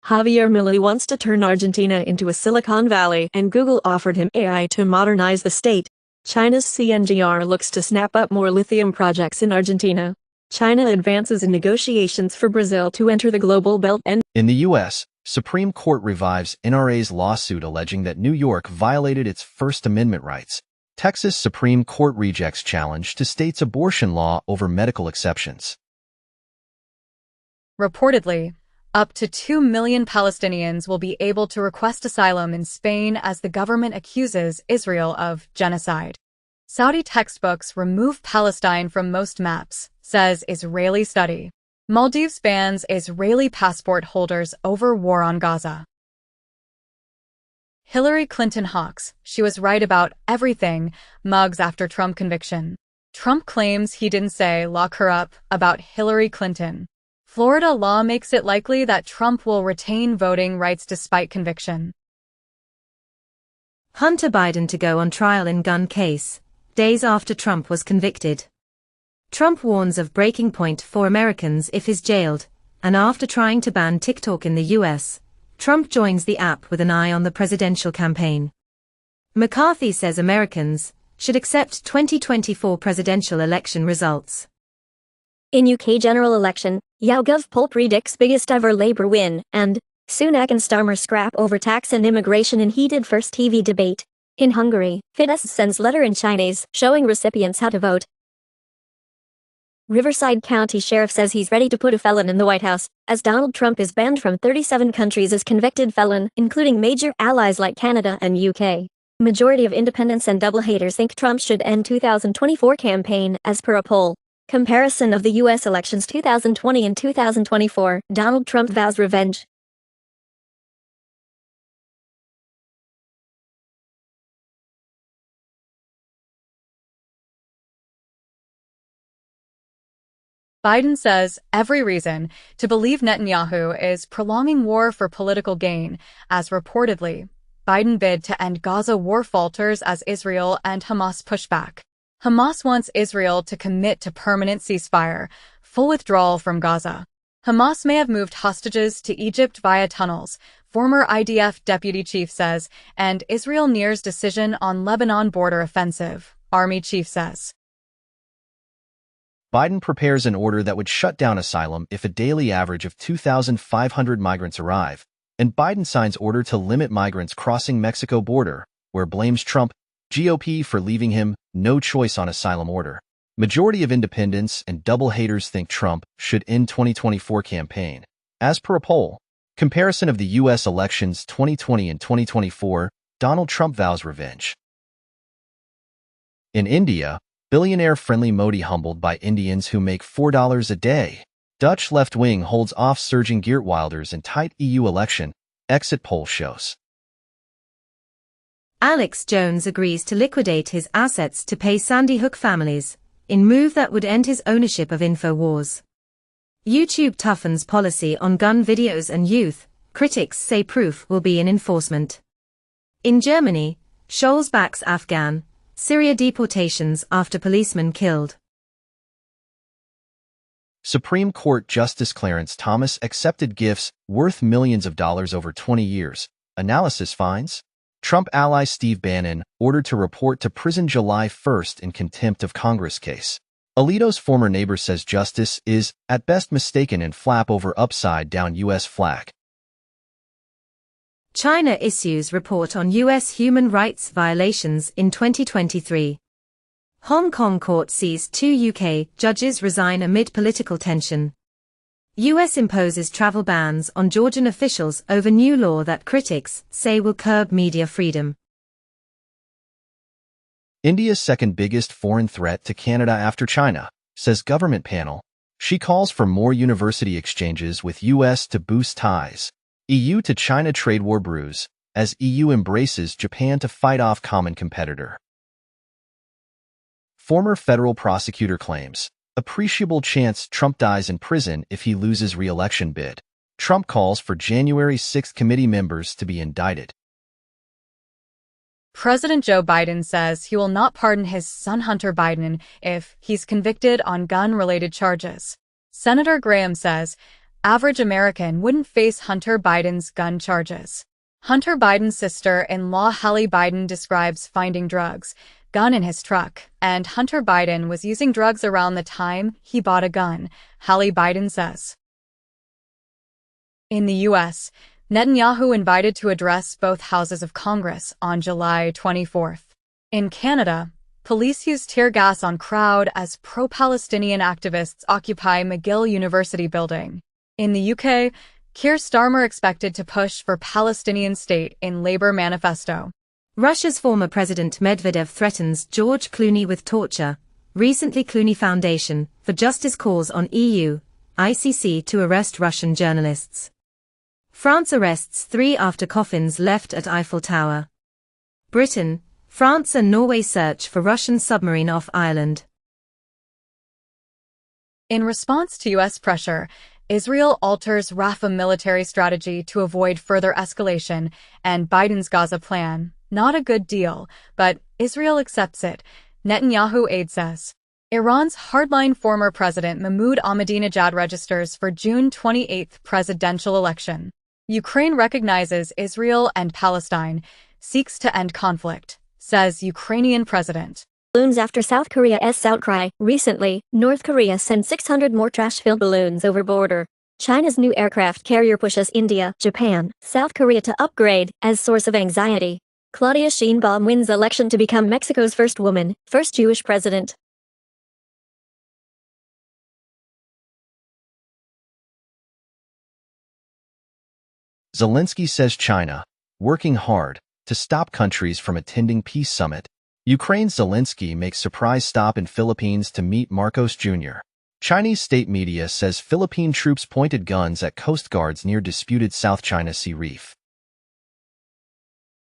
Javier Milei wants to turn Argentina into a Silicon Valley, and Google offered him AI to modernize the state. China's CNGR looks to snap up more lithium projects in Argentina. China advances in negotiations for Brazil to enter the global belt and In the U.S., Supreme Court revives NRA's lawsuit alleging that New York violated its First Amendment rights. Texas Supreme Court rejects challenge to state's abortion law over medical exceptions. Reportedly, up to 2 million Palestinians will be able to request asylum in Spain as the government accuses Israel of genocide. Saudi textbooks remove Palestine from most maps, says Israeli study. Maldives bans Israeli passport holders over war on Gaza. Hillary Clinton hawks, she was right about everything, mugs after Trump conviction. Trump claims he didn't say lock her up about Hillary Clinton. Florida law makes it likely that Trump will retain voting rights despite conviction. Hunter Biden to go on trial in gun case, days after Trump was convicted. Trump warns of breaking point for Americans if he's jailed, and after trying to ban TikTok in the US, Trump joins the app with an eye on the presidential campaign. McCarthy says Americans should accept 2024 presidential election results. In UK general election, YouGov poll predicts biggest ever Labour win, and Sunak and Starmer scrap over tax and immigration in heated first TV debate. In Hungary, Fidesz sends letter in Chinese showing recipients how to vote. Riverside County Sheriff says he's ready to put a felon in the White House, as Donald Trump is banned from 37 countries as convicted felon, including major allies like Canada and UK. Majority of independents and double-haters think Trump should end 2024 campaign, as per a poll. Comparison of the U.S. elections 2020 and 2024, Donald Trump vows revenge. Biden says every reason to believe Netanyahu is prolonging war for political gain, as reportedly, Biden bid to end Gaza war falters as Israel and Hamas push back. Hamas wants Israel to commit to permanent ceasefire, full withdrawal from Gaza. Hamas may have moved hostages to Egypt via tunnels, former IDF deputy chief says, and Israel nears decision on Lebanon border offensive, Army chief says. Biden prepares an order that would shut down asylum if a daily average of 2,500 migrants arrive, and Biden signs order to limit migrants crossing Mexico border, where blames Trump, GOP for leaving him no choice on asylum order. Majority of independents and double-haters think Trump should end 2024 campaign. As per a poll, comparison of the U.S. elections 2020 and 2024, Donald Trump vows revenge. In India, billionaire-friendly Modi humbled by Indians who make $4 a day. Dutch left wing holds off surging Geert Wilders in tight EU election, exit poll shows. Alex Jones agrees to liquidate his assets to pay Sandy Hook families, in move that would end his ownership of InfoWars. YouTube toughens policy on gun videos and youth, critics say proof will be in enforcement. In Germany, Scholz backs Afghan, Syria deportations after policeman killed. Supreme Court Justice Clarence Thomas accepted gifts worth millions of dollars over 20 years. Analysis finds Trump ally Steve Bannon ordered to report to prison July 1st in contempt of Congress case. Alito's former neighbor says justice is, at best, mistaken and flap over upside-down U.S. flag. China issues report on U.S. human rights violations in 2023. Hong Kong court sees 2 UK judges resign amid political tension. U.S. imposes travel bans on Georgian officials over new law that critics say will curb media freedom. India's second biggest foreign threat to Canada after China, says government panel. She calls for more university exchanges with U.S. to boost ties. EU to China trade war brews, as EU embraces Japan to fight off common competitor. Former federal prosecutor claims, appreciable chance Trump dies in prison if he loses re-election bid. Trump calls for January 6 committee members to be indicted. President Joe Biden says he will not pardon his son Hunter Biden if he's convicted on gun-related charges. Senator Graham says average American wouldn't face Hunter Biden's gun charges. Hunter Biden's sister-in-law Hallie Biden describes finding drugs, gun in his truck, and Hunter Biden was using drugs around the time he bought a gun, Hallie Biden says. In the U.S., Netanyahu invited to address both houses of Congress on July 24th. In Canada, police used tear gas on crowd as pro-Palestinian activists occupy McGill University building. In the UK, Keir Starmer expected to push for Palestinian state in Labour manifesto. Russia's former President Medvedev threatens George Clooney with torture. Recently, Clooney Foundation for Justice calls on EU, ICC to arrest Russian journalists. France arrests 3 after coffins left at Eiffel Tower. Britain, France and Norway search for Russian submarine off Ireland. In response to U.S. pressure, Israel alters Rafah military strategy to avoid further escalation, and Biden's Gaza plan, not a good deal, but Israel accepts it, Netanyahu aide says. Iran's hardline former president Mahmoud Ahmadinejad registers for June 28 presidential election. Ukraine recognizes Israel and Palestine, seeks to end conflict, says Ukrainian president. Balloons after South Korea's outcry. Recently, North Korea sent 600 more trash-filled balloons over border. China's new aircraft carrier pushes India, Japan, South Korea to upgrade as source of anxiety. Claudia Sheinbaum wins election to become Mexico's first woman, first Jewish president. Zelensky says China, working hard to stop countries from attending peace summit. Ukraine's Zelensky makes surprise stop in Philippines to meet Marcos Jr. Chinese state media says Philippine troops pointed guns at coast guards near disputed South China Sea reef.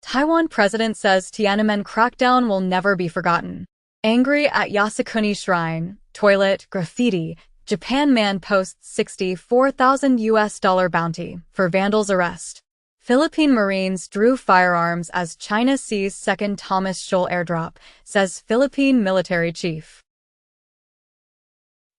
Taiwan president says Tiananmen crackdown will never be forgotten. Angry at Yasukuni Shrine, toilet, graffiti, Japan man posts $64,000 bounty for vandals' arrest. Philippine Marines drew firearms as China sees second Thomas Shoal airdrop, says Philippine military chief.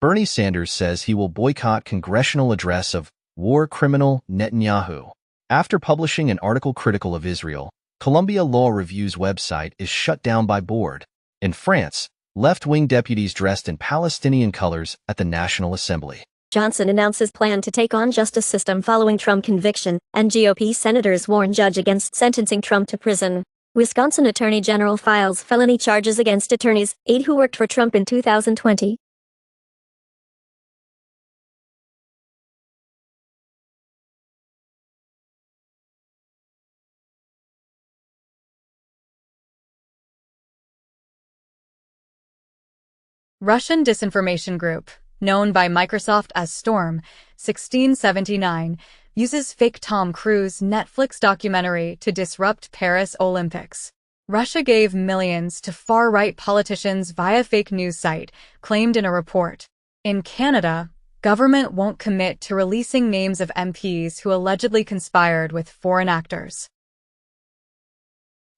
Bernie Sanders says he will boycott congressional address of war criminal Netanyahu. After publishing an article critical of Israel, Columbia Law Review's website is shut down by board. In France, left-wing deputies dressed in Palestinian colors at the National Assembly. Johnson announces plan to take on justice system following Trump conviction, and GOP senators warn judge against sentencing Trump to prison. Wisconsin Attorney General files felony charges against attorneys, 8 who worked for Trump in 2020. Russian disinformation group, known by Microsoft as Storm 1679, uses fake Tom Cruise Netflix documentary to disrupt Paris Olympics. Russia gave millions to far-right politicians via fake news site, claimed in a report. In Canada, government won't commit to releasing names of MPs who allegedly conspired with foreign actors.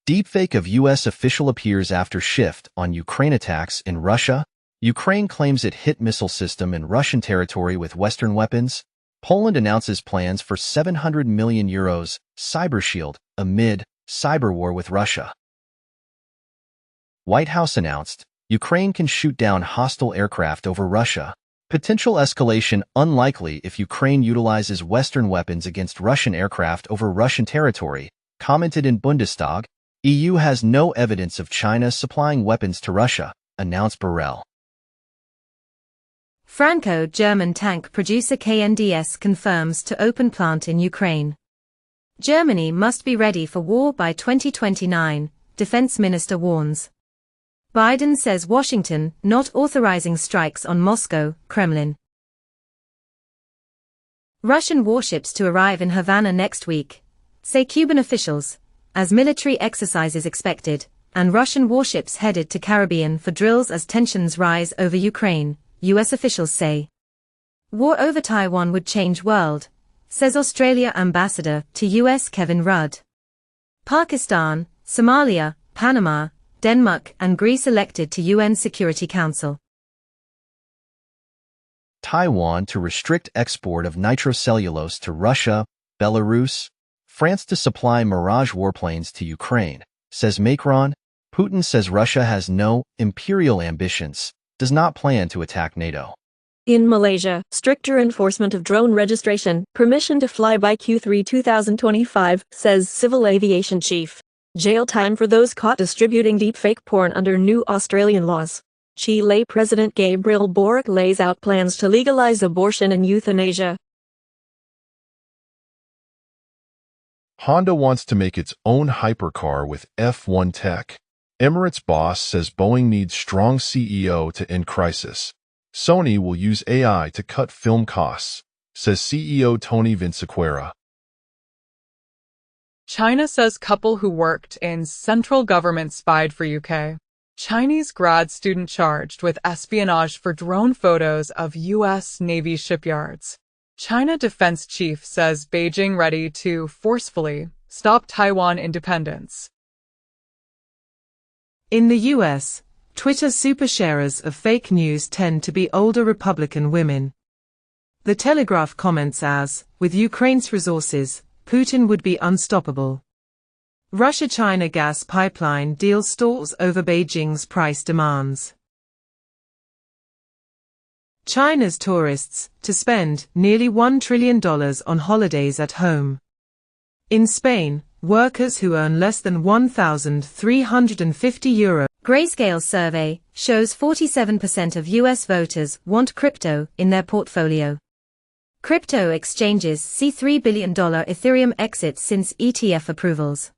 Deepfake of U.S. official appears after shift on Ukraine attacks in Russia. Ukraine claims it hit missile system in Russian territory with Western weapons. Poland announces plans for €700 million cyber shield amid cyber war with Russia. White House announced Ukraine can shoot down hostile aircraft over Russia. Potential escalation unlikely if Ukraine utilizes Western weapons against Russian aircraft over Russian territory, commented in Bundestag. EU has no evidence of China supplying weapons to Russia, announced Borrell. Franco-German tank producer KNDS confirms to open plant in Ukraine. Germany must be ready for war by 2029, Defense Minister warns. Biden says Washington not authorizing strikes on Moscow, Kremlin. Russian warships to arrive in Havana next week, say Cuban officials, as military exercises expected, and Russian warships headed to Caribbean for drills as tensions rise over Ukraine, U.S. officials say. War over Taiwan would change world, says Australia ambassador to U.S. Kevin Rudd. Pakistan, Somalia, Panama, Denmark and Greece elected to UN Security Council. Taiwan to restrict export of nitrocellulose to Russia, Belarus, France to supply Mirage warplanes to Ukraine, says Macron. Putin says Russia has no imperial ambitions, does not plan to attack NATO. In Malaysia, stricter enforcement of drone registration, permission to fly by Q3 2025, says Civil Aviation Chief. Jail time for those caught distributing deepfake porn under new Australian laws. Chile President Gabriel Boric lays out plans to legalize abortion and euthanasia. Honda wants to make its own hypercar with F1 tech. Emirates boss says Boeing needs strong CEO to end crisis. Sony will use AI to cut film costs, says CEO Tony Vinciquerra. China says couple who worked in central government spied for UK. Chinese grad student charged with espionage for drone photos of U.S. Navy shipyards. China defense chief says Beijing ready to forcefully stop Taiwan independence. In the U.S., Twitter supersharers of fake news tend to be older Republican women. The Telegraph comments as, with Ukraine's resources, Putin would be unstoppable. Russia-China gas pipeline deal stalls over Beijing's price demands. China's tourists to spend nearly $1 trillion on holidays at home. In Spain, workers who earn less than €1,350. Grayscale survey shows 47% of US voters want crypto in their portfolio. Crypto exchanges see $3 billion Ethereum exits since ETF approvals.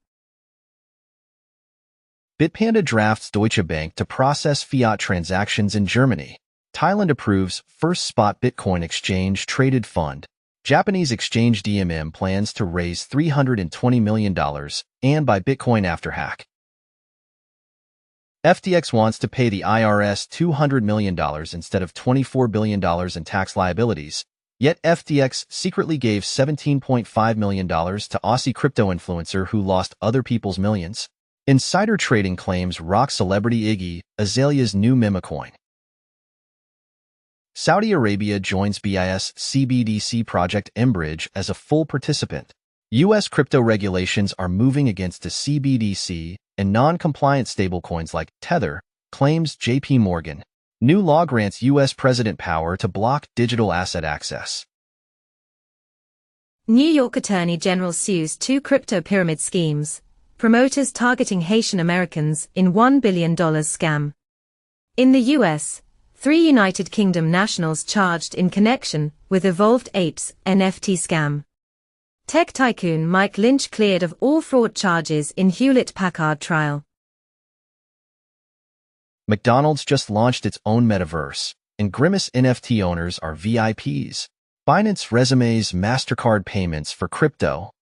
Bitpanda drafts Deutsche Bank to process fiat transactions in Germany. Thailand approves first spot Bitcoin exchange traded fund. Japanese exchange DMM plans to raise $320 million and buy Bitcoin after hack. FTX wants to pay the IRS $200 million instead of $24 billion in tax liabilities, yet FTX secretly gave $17.5 million to Aussie crypto influencer who lost other people's millions. Insider trading claims rock celebrity Iggy Azalea's new memecoin. Saudi Arabia joins BIS CBDC project Mbridge as a full participant. U.S. crypto regulations are moving against the CBDC and non-compliant stablecoins like Tether, claims J.P. Morgan. New law grants U.S. president power to block digital asset access. New York Attorney General sues two crypto pyramid schemes. Promoters targeting Haitian Americans in $1 billion scam. In the U.S., 3 United Kingdom nationals charged in connection with Evolved Apes NFT scam. Tech tycoon Mike Lynch cleared of all fraud charges in Hewlett-Packard trial. McDonald's just launched its own metaverse, and Grimace NFT owners are VIPs. Binance resumes MasterCard payments for crypto.